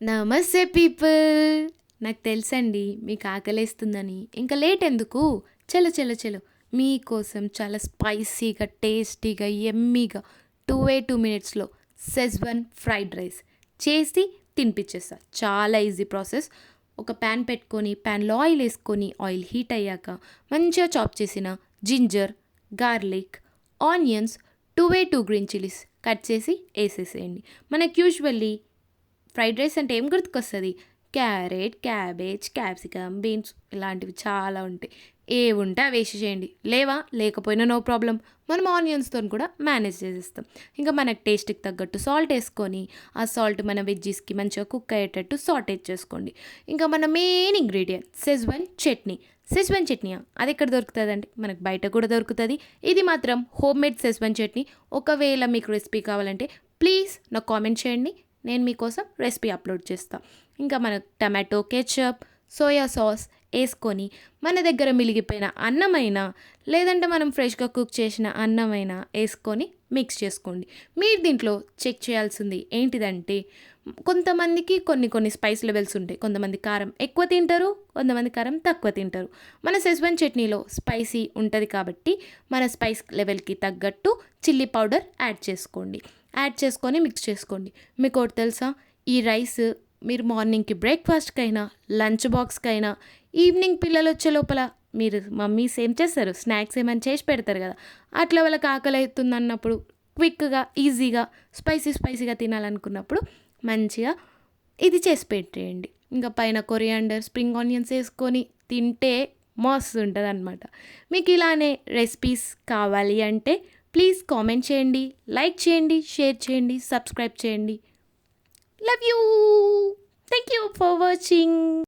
నమస్తే పీపుల్. నాకు తెలుసండి మీకు ఆకలేస్తుందని. ఇంకా లేట్ ఎందుకు? చలో చలో చలో మీకోసం చాలా స్పైసీగా, టేస్టీగా, యమ్మీగా 2 మినిట్స్లో సెజ్వాన్ ఫ్రైడ్ రైస్ చేసి తినిపించేస్తా. చాలా ఈజీ ప్రాసెస్. ఒక ప్యాన్ పెట్టుకొని ప్యాన్లో ఆయిల్ వేసుకొని ఆయిల్ హీట్ అయ్యాక మంచిగా చాప్ చేసిన ginger, garlic, onions, 2 green chillies cut చేసి వేసేసేయండి. మనకి యూజువల్లీ ఫ్రైడ్ రైస్ అంటే ఏం గుర్తుకొస్తుంది? క్యారెట్, క్యాబేజ్, క్యాప్సికమ్, బీన్స్ ఇలాంటివి చాలా ఉంటాయి. ఏవి ఉంటే అవి వేసేసేయండి. లేకపోయినా నో ప్రాబ్లం. మనం ఆనియన్స్తో కూడా మేనేజ్ చేసేస్తాం. ఇంకా మనకు టేస్ట్కి తగ్గట్టు సాల్ట్ వేసుకొని ఆ సాల్ట్ మన వెజ్జీస్కి మంచిగా కుక్ అయ్యేటట్టు సాటేజ్ చేసుకోండి. ఇంకా మన మెయిన్ ఇంగ్రీడియంట్ సెజ్వాన్ చట్నీయా? అది ఎక్కడ దొరుకుతుందండి? మనకు బయట కూడా దొరుకుతుంది. ఇది మాత్రం హోమ్ మేడ్ సెజ్వాన్ చట్నీ. ఒకవేళ మీకు రెసిపీ కావాలంటే ప్లీజ్ నాకు కామెంట్ చేయండి, నేను మీకోసం రెసిపీ అప్లోడ్ చేస్తాను. ఇంకా మన టమాటో కెచప్, సోయా సాస్ వేసుకొని మన దగ్గర మిగిలిపోయిన అన్నమైనా లేదంటే మనం ఫ్రెష్గా కుక్ చేసిన అన్నమైనా వేసుకొని మిక్స్ చేసుకోండి. మీరు దీంట్లో చెక్ చేయాల్సింది ఏంటిదంటే, కొంతమందికి కొన్ని స్పైస్ లెవెల్స్ ఉంటాయి. కొంతమంది కారం ఎక్కువ తింటారు, కొంతమంది కారం తక్కువ తింటారు. మన సెజ్వాన్ చట్నీలో స్పైసీ ఉంటుంది కాబట్టి మన స్పైస్ లెవెల్కి తగ్గట్టు చిల్లీ పౌడర్ యాడ్ చేసుకొని మిక్స్ చేసుకోండి. మీకు ఒకటి తెలుసా? ఈ రైస్ మీరు మార్నింగ్కి బ్రేక్ఫాస్ట్కైనా, లంచ్ బాక్స్కైనా, ఈవినింగ్ పిల్లలు వచ్చే లోపల మీరు మమ్మీస్ ఏం చేస్తారు? స్నాక్స్ ఏమైనా చేసి పెడతారు కదా, అట్లా వాళ్ళకి ఆకలి అవుతుంది అన్నప్పుడు క్విక్గా, ఈజీగా, స్పైసీగా తినాలనుకున్నప్పుడు మంచిగా ఇది చేసి పెట్టేయండి. ఇంకా పైన కొరియాండర్, స్ప్రింగ్ ఆనియన్స్ వేసుకొని తింటే మస్తు ఉంటుంది అనమాట. మీకు ఇలానే రెసిపీస్ కావాలి అంటే ప్లీజ్ కామెంట్ చేయండి, లైక్ చేయండి, షేర్ చేయండి, సబ్స్క్రైబ్ చేయండి. Love you. Thank you for watching.